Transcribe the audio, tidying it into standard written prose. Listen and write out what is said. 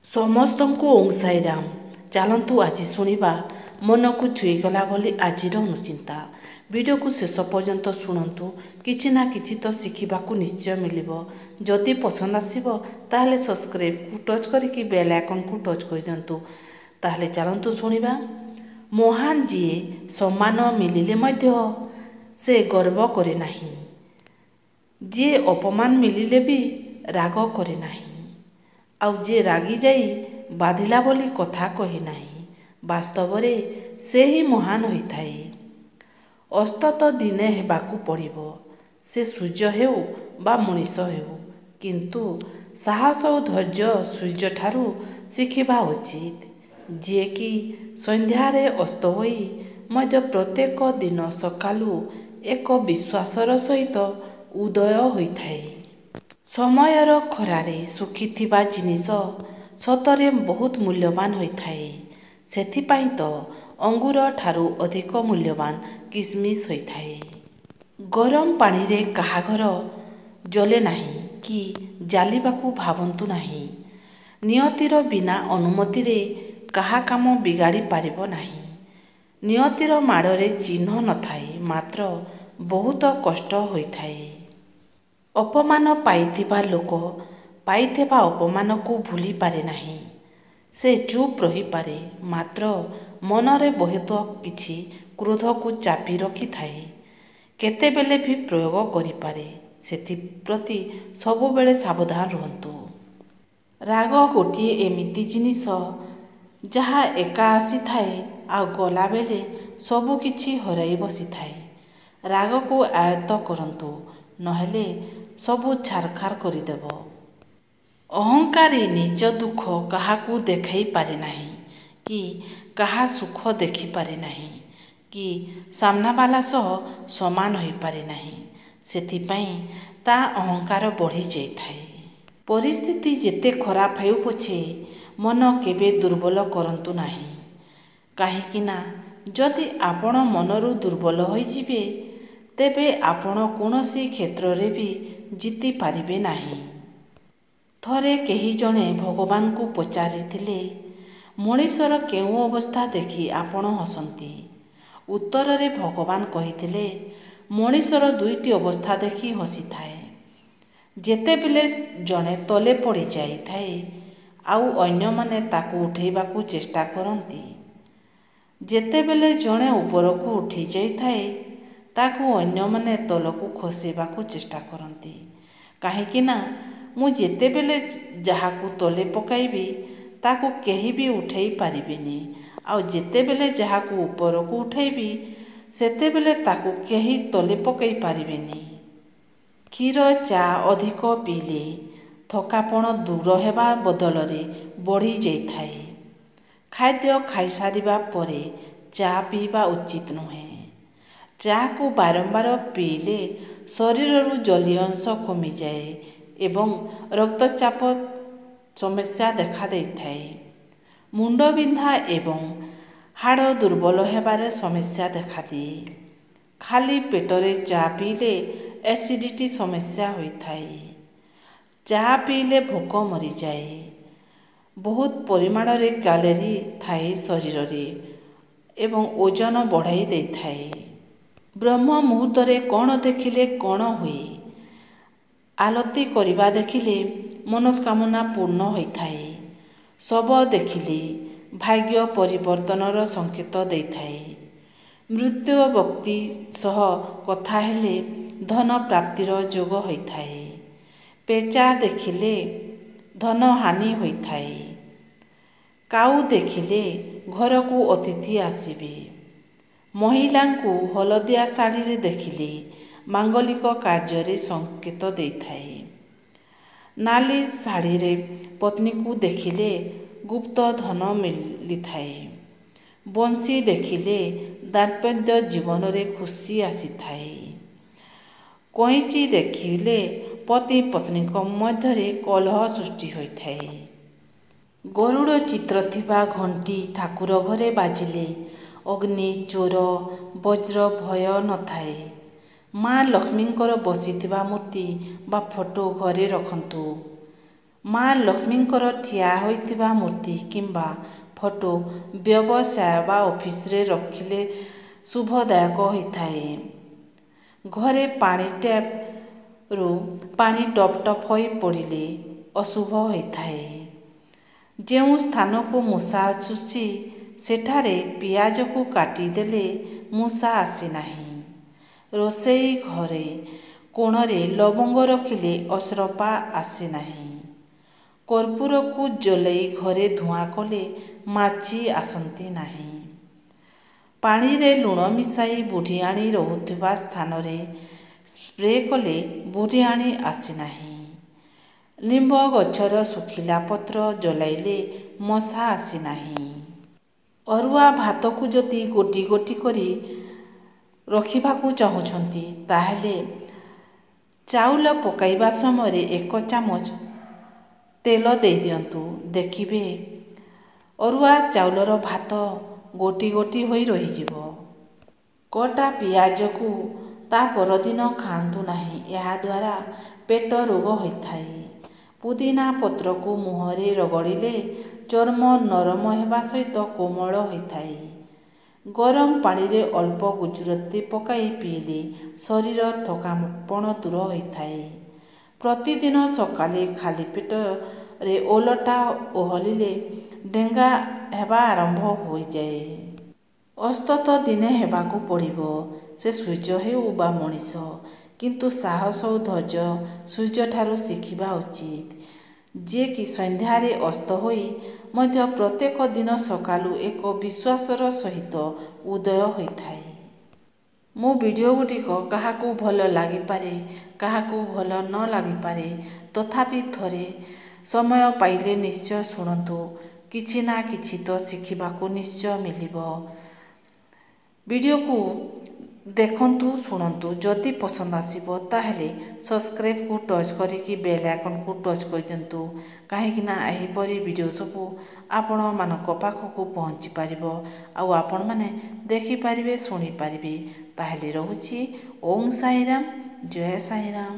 ସମସ୍ତଙ୍କୁ ଓଁ ସାଇରାମ। ଚାଲନ୍ତୁ ଆଜି ଶୁଣିବା ମନକୁ ଛୁଇଁଗଲା ଭଳି ଆଜିର ଅନୁଚିନ୍ତା। ଭିଡ଼ିଓକୁ ଶେଷ ପର୍ଯ୍ୟନ୍ତ ଶୁଣନ୍ତୁ, କିଛି ନା କିଛି ତ ଶିଖିବାକୁ ନିଶ୍ଚୟ ମିଳିବ। ଯଦି ପସନ୍ଦ ଆସିବ ତାହେଲେ ସବସ୍କ୍ରାଇବ୍କୁ ଟଚ୍ କରିକି ବେଲ୍ ଆଇକନ୍କୁ ଟଚ୍ କରିଦିଅନ୍ତୁ। ତାହେଲେ ଚାଲନ୍ତୁ ଶୁଣିବା। ମହାନ ଯିଏ ସମ୍ମାନ ମିଳିଲେ ମଧ୍ୟ ସେ ଗର୍ବ କରେ ନାହିଁ, ଯିଏ ଅପମାନ ମିଳିଲେ ବି ରାଗ କରେ ନାହିଁ, ଆଉ ଯିଏ ରାଗିଯାଇ ବାଧିଲା ବୋଲି କଥା କହେ ନାହିଁ, ବାସ୍ତବରେ ସେ ହିଁ ମହାନ ହୋଇଥାଏ। ଅସ୍ତ ତ ଦିନେ ହେବାକୁ ପଡ଼ିବ, ସେ ସୂର୍ଯ୍ୟ ହେଉ ବା ମଣିଷ ହେଉ। କିନ୍ତୁ ସାହସ ଓ ଧୈର୍ଯ୍ୟ ସୂର୍ଯ୍ୟଠାରୁ ଶିଖିବା ଉଚିତ, ଯିଏକି ସନ୍ଧ୍ୟାରେ ଅସ୍ତ ହୋଇ ମଧ୍ୟ ପ୍ରତ୍ୟେକ ଦିନ ସକାଳୁ ଏକ ବିଶ୍ୱାସର ସହିତ ଉଦୟ ହୋଇଥାଏ। ସମୟର ଖରାରେ ଶୁଖିଥିବା ଜିନିଷ ସତରେ ବହୁତ ମୂଲ୍ୟବାନ ହୋଇଥାଏ। ସେଥିପାଇଁ ତ ଅଙ୍ଗୁର ଠାରୁ ଅଧିକ ମୂଲ୍ୟବାନ କିସମିସ ହୋଇଥାଏ। ଗରମ ପାଣିରେ କାହା ଘର ଜଳେ ନାହିଁ କି ଜାଳିବାକୁ ଭାବନ୍ତୁ ନାହିଁ। ନିୟତିର ବିନା ଅନୁମତିରେ କାହା କାମ ବିଗାଡ଼ି ପାରିବ ନାହିଁ। ନିୟତିର ମାଡ଼ରେ ଚିହ୍ନ ନଥାଏ, ମାତ୍ର ବହୁତ କଷ୍ଟ ହୋଇଥାଏ। ଅପମାନ ପାଇଥିବା ଲୋକ ପାଇଥିବା ଅପମାନକୁ ଭୁଲି ପାରେ ନାହିଁ। ସେ ଚୁପ୍ ରହିପାରେ, ମାତ୍ର ମନରେ ବହୁତ କିଛି କ୍ରୋଧକୁ ଚାପି ରଖିଥାଏ। କେତେବେଳେ ବି ପ୍ରୟୋଗ କରିପାରେ। ସେଥିପ୍ରତି ସବୁବେଳେ ସାବଧାନ ରୁହନ୍ତୁ। ରାଗ ଗୋଟିଏ ଏମିତି ଜିନିଷ, ଯାହା ଏକା ଆସିଥାଏ ଆଉ ଗଲାବେଳେ ସବୁ କିଛି ହରାଇ ବସିଥାଏ। ରାଗକୁ ଆୟତ୍ତ କରନ୍ତୁ, ନହେଲେ ସବୁ ଛାରଖାର କରିଦେବ। ଅହଙ୍କାରୀ ନିଜ ଦୁଃଖ କାହାକୁ ଦେଖାଇ ପାରେ ନାହିଁ, କି କାହା ସୁଖ ଦେଖିପାରେ ନାହିଁ, କି ସାମ୍ନାବାଲା ସହ ସମାନ ହୋଇପାରେ ନାହିଁ। ସେଥିପାଇଁ ତା ଅହଙ୍କାର ବଢ଼ିଯାଇଥାଏ। ପରିସ୍ଥିତି ଯେତେ ଖରାପ ହେଉ ପଛେ ମନ କେବେ ଦୁର୍ବଳ କରନ୍ତୁ ନାହିଁ। କାହିଁକିନା ଯଦି ଆପଣ ମନରୁ ଦୁର୍ବଳ ହୋଇଯିବେ, ତେବେ ଆପଣ କୌଣସି କ୍ଷେତ୍ରରେ ବି ଜିତି ପାରିବେ ନାହିଁ। ଥରେ କେହି ଜଣେ ଭଗବାନଙ୍କୁ ପଚାରିଥିଲେ, ମଣିଷର କେଉଁ ଅବସ୍ଥା ଦେଖି ଆପଣ ହସନ୍ତି? ଉତ୍ତରରେ ଭଗବାନ କହିଥିଲେ, ମଣିଷର ଦୁଇଟି ଅବସ୍ଥା ଦେଖି ହସିଥାଏ। ଯେତେବେଳେ ଜଣେ ତଳେ ପଡ଼ିଯାଇଥାଏ ଆଉ ଅନ୍ୟମାନେ ତାକୁ ଉଠାଇବାକୁ ଚେଷ୍ଟା କରନ୍ତି। ଯେତେବେଳେ ଜଣେ ଉପରକୁ ଉଠିଯାଇଥାଏ, ତାକୁ ଅନ୍ୟମାନେ ତଳକୁ ଖସାଇବାକୁ ଚେଷ୍ଟା କରନ୍ତି। କାହିଁକିନା ମୁଁ ଯେତେବେଳେ ଯାହାକୁ ତଳେ ପକାଇବି, ତାକୁ କେହି ବି ଉଠାଇ ପାରିବେନି, ଆଉ ଯେତେବେଳେ ଯାହାକୁ ଉପରକୁ ଉଠାଇବି, ସେତେବେଳେ ତାକୁ କେହି ତଳେ ପକାଇ ପାରିବେନି। କ୍ଷୀର ଚା ଅଧିକ ପିଇଲେ ଥକାପଣ ଦୂର ହେବା ବଦଳରେ ବଢ଼ିଯାଇଥାଏ। ଖାଦ୍ୟ ଖାଇସାରିବା ପରେ ଚା ପିଇବା ଉଚିତ ନୁହେଁ। ଚାକୁ ବାରମ୍ବାର ପିଇଲେ ଶରୀରରୁ ଜଳୀୟ ଅଂଶ କମିଯାଏ ଏବଂ ରକ୍ତଚାପ ସମସ୍ୟା ଦେଖାଦେଇଥାଏ। ମୁଣ୍ଡବିନ୍ଧା ଏବଂ ହାଡ଼ ଦୁର୍ବଳ ହେବାର ସମସ୍ୟା ଦେଖାଦିଏ। ଖାଲି ପେଟରେ ଚା ପିଇଲେ ଏସିଡ଼ିଟି ସମସ୍ୟା ହୋଇଥାଏ। ଚା ପିଇଲେ ଭୋକ ମରିଯାଏ। ବହୁତ ପରିମାଣରେ କ୍ୟାଲୋରି ଥାଏ ଶରୀରରେ ଏବଂ ଓଜନ ବଢ଼ାଇ ଦେଇଥାଏ। ବ୍ରହ୍ମ ମୁହୂର୍ତ୍ତରେ କ'ଣ ଦେଖିଲେ କ'ଣ ହୁଏ? ଆଳତୀ କରିବା ଦେଖିଲେ ମନସ୍କାମନା ପୂର୍ଣ୍ଣ ହୋଇଥାଏ। ଶବ ଦେଖିଲେ ଭାଗ୍ୟ ପରିବର୍ତ୍ତନର ସଂକେତ ଦେଇଥାଏ। ମୃତ ବ୍ୟକ୍ତି ସହ କଥା ହେଲେ ଧନ ପ୍ରାପ୍ତିର ଯୋଗ ହୋଇଥାଏ। ପେଚା ଦେଖିଲେ ଧନହାନି ହୋଇଥାଏ। କାଉ ଦେଖିଲେ ଘରକୁ ଅତିଥି ଆସିବେ। ମହିଳାଙ୍କୁ ହଳଦିଆ ଶାଢ଼ୀରେ ଦେଖିଲେ ମାଙ୍ଗଳିକ କାର୍ଯ୍ୟରେ ସଂକେତ ଦେଇଥାଏ। ନାଲି ଶାଢ଼ୀରେ ପତ୍ନୀକୁ ଦେଖିଲେ ଗୁପ୍ତ ଧନ ମିଳିଥାଏ। ବଂଶୀ ଦେଖିଲେ ଦାମ୍ପତ୍ୟ ଜୀବନରେ ଖୁସି ଆସିଥାଏ। କଇଁଚି ଦେଖିଲେ ପତି ପତ୍ନୀଙ୍କ ମଧ୍ୟରେ କଳହ ସୃଷ୍ଟି ହୋଇଥାଏ। ଗରୁଡ଼ ଚିତ୍ର ଥିବା ଘଣ୍ଟି ଠାକୁର ଘରେ ବାଜିଲେ ଅଗ୍ନି, ଚୋର, ବଜ୍ର ଭୟ ନଥାଏ। ମା ଲକ୍ଷ୍ମୀଙ୍କର ବସିଥିବା ମୂର୍ତ୍ତି ବା ଫଟୋ ଘରେ ରଖନ୍ତୁ। ମା ଲକ୍ଷ୍ମୀଙ୍କର ଠିଆ ହୋଇଥିବା ମୂର୍ତ୍ତି କିମ୍ବା ଫଟୋ ବ୍ୟବସାୟ ବା ଅଫିସରେ ରଖିଲେ ଶୁଭଦାୟକ ହୋଇଥାଏ। ଘରେ ପାଣି ଟ୍ୟାପରୁ ପାଣି ଟପ୍ ଟପ୍ ହୋଇ ପଡ଼ିଲେ ଅଶୁଭ ହୋଇଥାଏ। ଯେଉଁ ସ୍ଥାନକୁ ମୂଷା ଆସୁଛି ସେଠାରେ ପିଆଜକୁ କାଟିଦେଲେ ମୂଷା ଆସିନାହିଁ। ରୋଷେଇ ଘରେ କୋଣରେ ଲବଙ୍ଗ ରଖିଲେ ଅସରପା ଆସିନାହିଁ। କର୍ପୂରକୁ ଜଲେଇ ଘରେ ଧୂଆଁ କଲେ ମାଛି ଆସନ୍ତି ନାହିଁ। ପାଣିରେ ଲୁଣ ମିଶାଇ ବୁଢ଼ିଆଣୀ ରହୁଥିବା ସ୍ଥାନରେ ସ୍ପ୍ରେ କଲେ ବୁଢ଼ିଆଣୀ ଆସିନାହିଁ। ଲିମ୍ବ ଗଛର ଶୁଖିଲା ପତ୍ର ଜଲାଇଲେ ମଶା ଆସିନାହିଁ। ଅରୁଆ ଭାତକୁ ଯଦି ଗୋଟି ଗୋଟି କରି ରଖିବାକୁ ଚାହୁଁଛନ୍ତି ତାହେଲେ ଚାଉଳ ପକାଇବା ସମୟରେ 1 ଚାମଚ ତେଲ ଦେଇଦିଅନ୍ତୁ। ଦେଖିବେ ଅରୁଆ ଚାଉଳର ଭାତ ଗୋଟି ଗୋଟି ହୋଇ ରହିଯିବ। କଟା ପିଆଜକୁ ତା ପରଦିନ ଖାଆନ୍ତୁ ନାହିଁ। ଏହାଦ୍ୱାରା ପେଟ ରୋଗ ହୋଇଥାଏ। ପୁଦିନା ପତ୍ରକୁ ମୁହଁରେ ରଗଡ଼ିଲେ ଚର୍ମ ନରମ ହେବା ସହିତ କୋମଳ ହୋଇଥାଏ। ଗରମ ପାଣିରେ ଅଳ୍ପ ଗୁଜୁରାତି ପକାଇ ପିଇଲେ ଶରୀର ଥକାପଣ ଦୂର ହୋଇଥାଏ। ପ୍ରତିଦିନ ସକାଳେ ଖାଲି ପେଟରେ ଓଲଟା ଓହଳିଲେ ଡେଙ୍ଗା ହେବା ଆରମ୍ଭ ହୋଇଯାଏ। ଅସୁସ୍ଥ ଦିନେ ହେବାକୁ ପଡ଼ିବ, ସେ ସୂର୍ଯ୍ୟ ହେଉ ବା ମଣିଷ। କିନ୍ତୁ ସାହସ ଓ ଧୈର୍ଯ୍ୟ ସୂର୍ଯ୍ୟଠାରୁ ଶିଖିବା ଉଚିତ, ଯିଏକି ସନ୍ଧ୍ୟାରେ ଅସ୍ତ ହୋଇ ମଧ୍ୟ ପ୍ରତ୍ୟେକ ଦିନ ସକାଳୁ ଏକ ବିଶ୍ୱାସର ସହିତ ଉଦୟ ହୋଇଥାଏ। ମୋ ଭିଡ଼ିଓଗୁଡ଼ିକ କାହାକୁ ଭଲ ଲାଗିପାରେ, କାହାକୁ ଭଲ ନ ଲାଗିପାରେ, ତଥାପି ଥରେ ସମୟ ପାଇଲେ ନିଶ୍ଚୟ ଶୁଣନ୍ତୁ। କିଛି ନା କିଛି ତ ଶିଖିବାକୁ ନିଶ୍ଚୟ ମିଳିବ। ଭିଡ଼ିଓକୁ ଦେଖନ୍ତୁ, ଶୁଣନ୍ତୁ। ଯଦି ପସନ୍ଦ ଆସିବ ତାହେଲେ ସବସ୍କ୍ରାଇବ୍କୁ ଟଚ୍ କରିକି ବେଲ୍ ଆଇକନ୍କୁ ଟଚ୍ କରିଦିଅନ୍ତୁ। କାହିଁକିନା ଏହିପରି ଭିଡ଼ିଓ ସବୁ ଆପଣମାନଙ୍କ ପାଖକୁ ପହଞ୍ଚି ପାରିବ ଆଉ ଆପଣମାନେ ଦେଖିପାରିବେ, ଶୁଣିପାରିବେ। ତାହେଲେ ରହୁଛି। ଓଁ ସାଇରାମ, ଜୟ ସାଇରାମ।